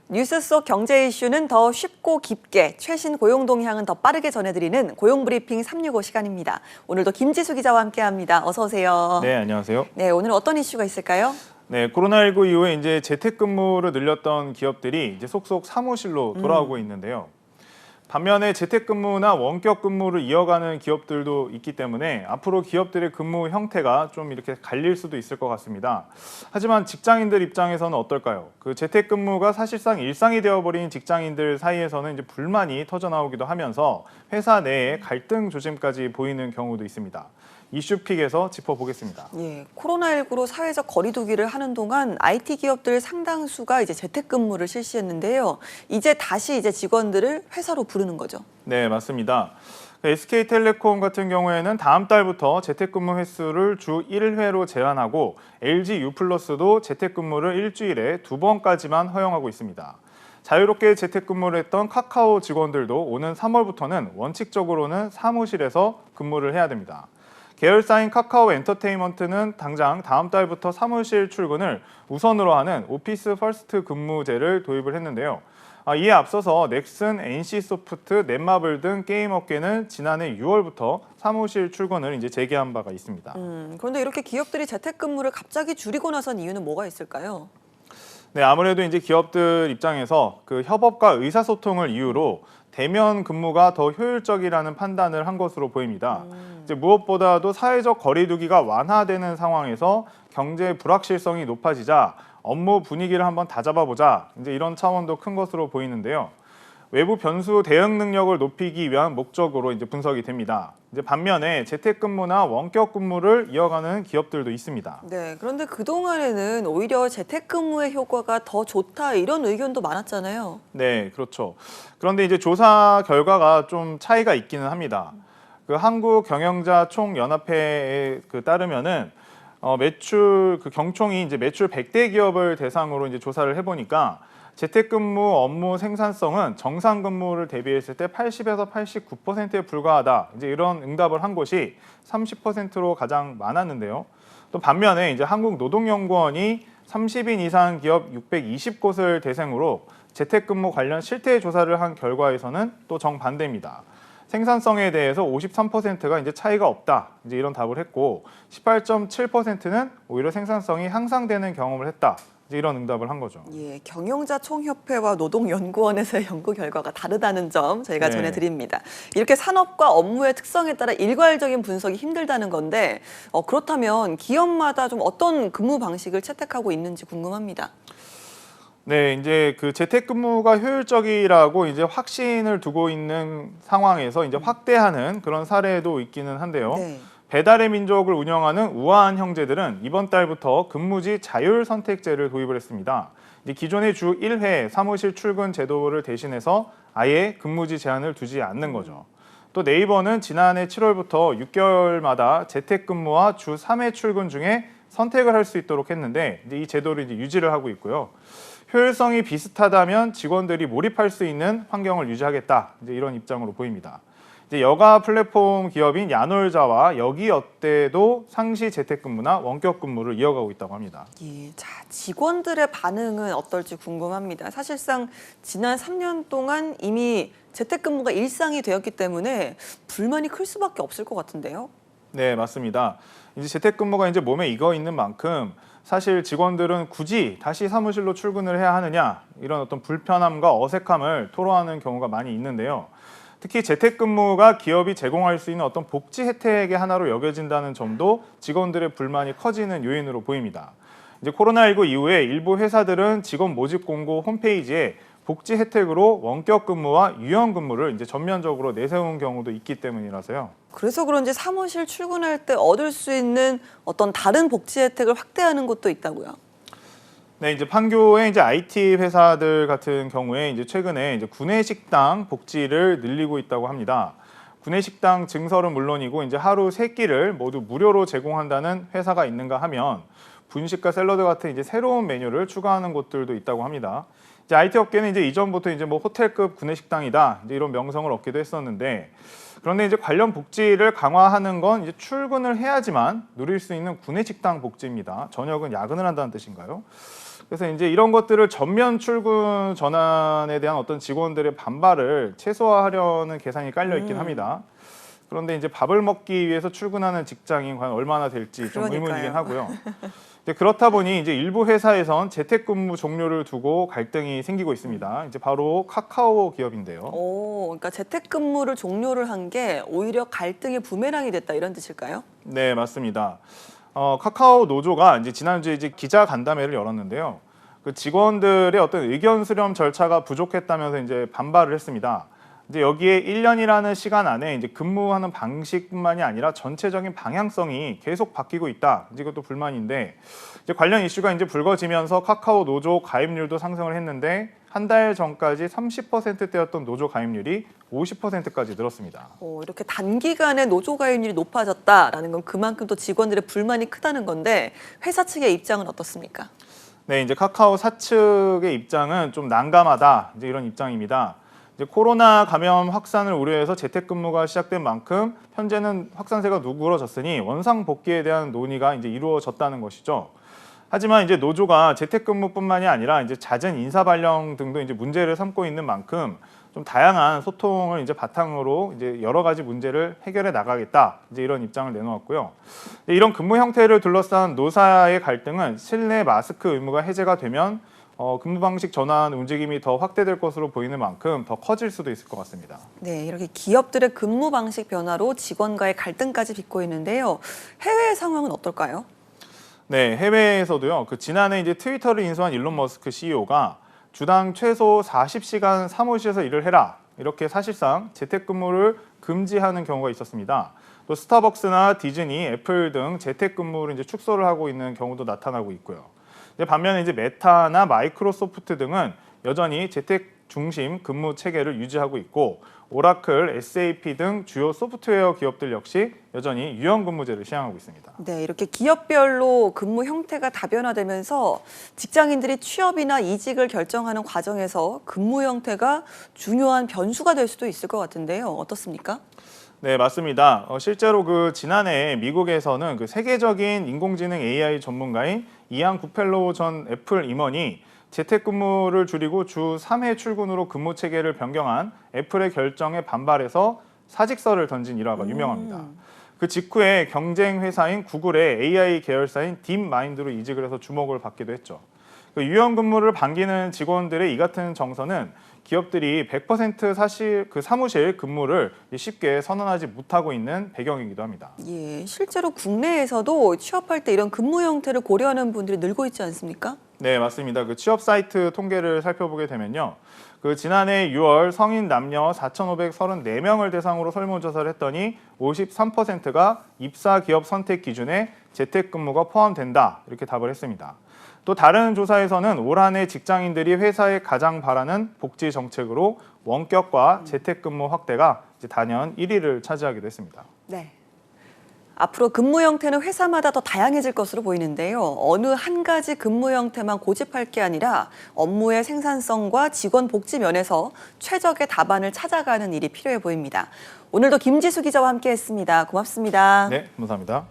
뉴스 속 경제 이슈는 더 쉽고 깊게, 최신 고용 동향은 더 빠르게 전해드리는 고용브리핑 365 시간입니다. 오늘도 김지수 기자와 함께합니다. 어서 오세요. 네, 안녕하세요. 네, 오늘 어떤 이슈가 있을까요? 네, 코로나19 이후에 이제 재택근무를 늘렸던 기업들이 이제 속속 사무실로 돌아오고 있는데요. 반면에 재택근무나 원격 근무를 이어가는 기업들도 있기 때문에 앞으로 기업들의 근무 형태가 좀 이렇게 갈릴 수도 있을 것 같습니다. 하지만 직장인들 입장에서는 어떨까요? 그 재택근무가 사실상 일상이 되어버린 직장인들 사이에서는 이제 불만이 터져나오기도 하면서 회사 내에 갈등 조짐까지 보이는 경우도 있습니다. 이슈픽에서 짚어보겠습니다. 예, 코로나19로 사회적 거리두기를 하는 동안 IT 기업들 상당수가 이제 재택근무를 실시했는데요. 이제 다시 직원들을 회사로 부르는 거죠. 네, 맞습니다. SK텔레콤 같은 경우에는 다음 달부터 재택근무 횟수를 주 1회로 제한하고 LG U+도 재택근무를 일주일에 2번까지만 허용하고 있습니다. 자유롭게 재택근무를 했던 카카오 직원들도 오는 3월부터는 원칙적으로는 사무실에서 근무를 해야 됩니다. 계열사인 카카오 엔터테인먼트는 당장 다음 달부터 사무실 출근을 우선으로 하는 오피스 퍼스트 근무제를 도입을 했는데요. 이에 앞서서 넥슨, NC소프트, 넷마블 등 게임 업계는 지난해 6월부터 사무실 출근을 이제 재개한 바가 있습니다. 그런데 이렇게 기업들이 재택근무를 갑자기 줄이고 나선 이유는 뭐가 있을까요? 네, 아무래도 이제 기업들 입장에서 그 협업과 의사소통을 이유로 대면 근무가 더 효율적이라는 판단을 한 것으로 보입니다. 이제 무엇보다도 사회적 거리두기가 완화되는 상황에서 경제 불확실성이 높아지자 업무 분위기를 한번 다잡아보자, 이제 이런 차원도 큰 것으로 보이는데요. 외부 변수 대응 능력을 높이기 위한 목적으로 이제 분석이 됩니다. 이제 반면에 재택근무나 원격 근무를 이어가는 기업들도 있습니다. 네, 그런데 그동안에는 오히려 재택근무의 효과가 더 좋다 이런 의견도 많았잖아요. 네, 그렇죠. 그런데 이제 조사 결과가 좀 차이가 있기는 합니다. 그 한국경영자 총연합회에 따르면은 매출 경총이 이제 매출 100대 기업을 대상으로 이제 조사를 해보니까 재택근무 업무 생산성은 정상 근무를 대비했을 때 80에서 89%에 불과하다. 이제 이런 응답을 한 곳이 30%로 가장 많았는데요. 또 반면에 이제 한국노동연구원이 30인 이상 기업 620곳을 대상으로 재택근무 관련 실태 조사를 한 결과에서는 또 정반대입니다. 생산성에 대해서 53%가 이제 차이가 없다. 이제 이런 답을 했고 18.7%는 오히려 생산성이 향상되는 경험을 했다. 이제 이런 응답을 한 거죠. 예, 경영자 총협회와 노동연구원에서의 연구 결과가 다르다는 점 저희가 네. 전해드립니다. 이렇게 산업과 업무의 특성에 따라 일괄적인 분석이 힘들다는 건데 그렇다면 기업마다 좀 어떤 근무 방식을 채택하고 있는지 궁금합니다. 네, 이제 그 재택근무가 효율적이라고 이제 확신을 두고 있는 상황에서 이제 확대하는 그런 사례도 있기는 한데요. 네. 배달의 민족을 운영하는 우아한 형제들은 이번 달부터 근무지 자율 선택제를 도입을 했습니다. 이제 기존의 주 1회 사무실 출근 제도를 대신해서 아예 근무지 제한을 두지 않는 거죠. 또 네이버는 지난해 7월부터 6개월마다 재택근무와 주 3회 출근 중에 선택을 할 수 있도록 했는데 이제 이 제도를 이제 유지를 하고 있고요. 효율성이 비슷하다면 직원들이 몰입할 수 있는 환경을 유지하겠다. 이제 이런 입장으로 보입니다. 이제 여가 플랫폼 기업인 야놀자와 여기어때도 상시 재택근무나 원격 근무를 이어가고 있다고 합니다. 예, 자, 직원들의 반응은 어떨지 궁금합니다. 사실상 지난 3년 동안 이미 재택근무가 일상이 되었기 때문에 불만이 클 수밖에 없을 것 같은데요. 네, 맞습니다. 이제 재택근무가 이제 몸에 익어 있는 만큼 사실 직원들은 굳이 다시 사무실로 출근을 해야 하느냐 이런 어떤 불편함과 어색함을 토로하는 경우가 많이 있는데요. 특히 재택근무가 기업이 제공할 수 있는 어떤 복지 혜택의 하나로 여겨진다는 점도 직원들의 불만이 커지는 요인으로 보입니다. 이제 코로나19 이후에 일부 회사들은 직원 모집 공고 홈페이지에 복지 혜택으로 원격 근무와 유연 근무를 이제 전면적으로 내세운 경우도 있기 때문이라서요. 그래서 그런지 사무실 출근할 때 얻을 수 있는 어떤 다른 복지 혜택을 확대하는 곳도 있다고요. 네, 이제 판교의 이제 IT 회사들 같은 경우에 이제 최근에 이제 구내식당 복지를 늘리고 있다고 합니다. 구내식당 증설은 물론이고 이제 하루 3끼를 모두 무료로 제공한다는 회사가 있는가 하면 분식과 샐러드 같은 이제 새로운 메뉴를 추가하는 곳들도 있다고 합니다. 이제 IT 업계는 이제 이전부터 이제 뭐 호텔급 구내식당이다 이제 이런 명성을 얻기도 했었는데 그런데 이제 관련 복지를 강화하는 건 이제 출근을 해야지만 누릴 수 있는 구내식당 복지입니다. 저녁은 야근을 한다는 뜻인가요? 그래서 이제 이런 것들을 전면 출근 전환에 대한 어떤 직원들의 반발을 최소화하려는 계산이 깔려 있긴 합니다. 그런데 이제 밥을 먹기 위해서 출근하는 직장인 과연 얼마나 될지 좀 그러니까요. 의문이긴 하고요. 이제 그렇다 보니 이제 일부 회사에선 재택근무 종료를 두고 갈등이 생기고 있습니다. 이제 바로 카카오 기업인데요. 그러니까 재택근무를 종료를 한 게 오히려 갈등의 부메랑이 됐다 이런 뜻일까요? 네, 맞습니다. 카카오 노조가 이제 지난주에 이제 기자 간담회를 열었는데요. 그 직원들의 어떤 의견 수렴 절차가 부족했다면서 이제 반발을 했습니다. 이제 여기에 1년이라는 시간 안에 이제 근무하는 방식뿐만이 아니라 전체적인 방향성이 계속 바뀌고 있다. 이제 이것도 불만인데 이제 관련 이슈가 이제 불거지면서 카카오 노조 가입률도 상승을 했는데 한 달 전까지 30%대였던 노조 가입률이 50%까지 늘었습니다. 이렇게 단기간에 노조 가입률이 높아졌다라는 건 그만큼 또 직원들의 불만이 크다는 건데 회사 측의 입장은 어떻습니까? 네, 이제 카카오 사측의 입장은 좀 난감하다. 이제 이런 입장입니다. 이제 코로나 감염 확산을 우려해서 재택근무가 시작된 만큼 현재는 확산세가 누그러졌으니 원상 복귀에 대한 논의가 이제 이루어졌다는 것이죠. 하지만 이제 노조가 재택근무뿐만이 아니라 이제 잦은 인사 발령 등도 이제 문제를 삼고 있는 만큼 좀 다양한 소통을 이제 바탕으로 이제 여러 가지 문제를 해결해 나가겠다. 이제 이런 입장을 내놓았고요. 이런 근무 형태를 둘러싼 노사의 갈등은 실내 마스크 의무가 해제가 되면 근무 방식 전환 움직임이 더 확대될 것으로 보이는 만큼 더 커질 수도 있을 것 같습니다. 네, 이렇게 기업들의 근무 방식 변화로 직원과의 갈등까지 빚고 있는데요. 해외 상황은 어떨까요? 네, 해외에서도요. 그 지난해 이제 트위터를 인수한 일론 머스크 CEO가 주당 최소 40시간 사무실에서 일을 해라. 이렇게 사실상 재택근무를 금지하는 경우가 있었습니다. 또 스타벅스나 디즈니, 애플 등 재택근무를 이제 축소를 하고 있는 경우도 나타나고 있고요. 반면에 이제 메타나 마이크로소프트 등은 여전히 재택 중심 근무 체계를 유지하고 있고 오라클, SAP 등 주요 소프트웨어 기업들 역시 여전히 유연근무제를 시행하고 있습니다. 네, 이렇게 기업별로 근무 형태가 다변화되면서 직장인들이 취업이나 이직을 결정하는 과정에서 근무 형태가 중요한 변수가 될 수도 있을 것 같은데요. 어떻습니까? 네, 맞습니다. 실제로 그 지난해 미국에서는 그 세계적인 인공지능 AI 전문가인 이안 구펠로우 전 애플 임원이 재택근무를 줄이고 주 3회 출근으로 근무 체계를 변경한 애플의 결정에 반발해서 사직서를 던진 일화가 유명합니다. 그 직후에 경쟁 회사인 구글의 AI 계열사인 딥마인드로 이직을 해서 주목을 받기도 했죠. 그 유연근무를 반기는 직원들의 이 같은 정서는 기업들이 100% 사무실 근무를 쉽게 선언하지 못하고 있는 배경이기도 합니다. 예, 실제로 국내에서도 취업할 때 이런 근무 형태를 고려하는 분들이 늘고 있지 않습니까? 네, 맞습니다. 그 취업 사이트 통계를 살펴보게 되면요. 그 지난해 6월 성인 남녀 4,534명을 대상으로 설문조사를 했더니 53%가 입사 기업 선택 기준에 재택근무가 포함된다. 이렇게 답을 했습니다. 또 다른 조사에서는 올 한 해 직장인들이 회사에 가장 바라는 복지 정책으로 원격과 재택근무 확대가 이제 단연 1위를 차지하기도 했습니다. 네. 앞으로 근무 형태는 회사마다 더 다양해질 것으로 보이는데요. 어느 한 가지 근무 형태만 고집할 게 아니라 업무의 생산성과 직원 복지 면에서 최적의 답안을 찾아가는 일이 필요해 보입니다. 오늘도 김지수 기자와 함께했습니다. 고맙습니다. 네, 감사합니다.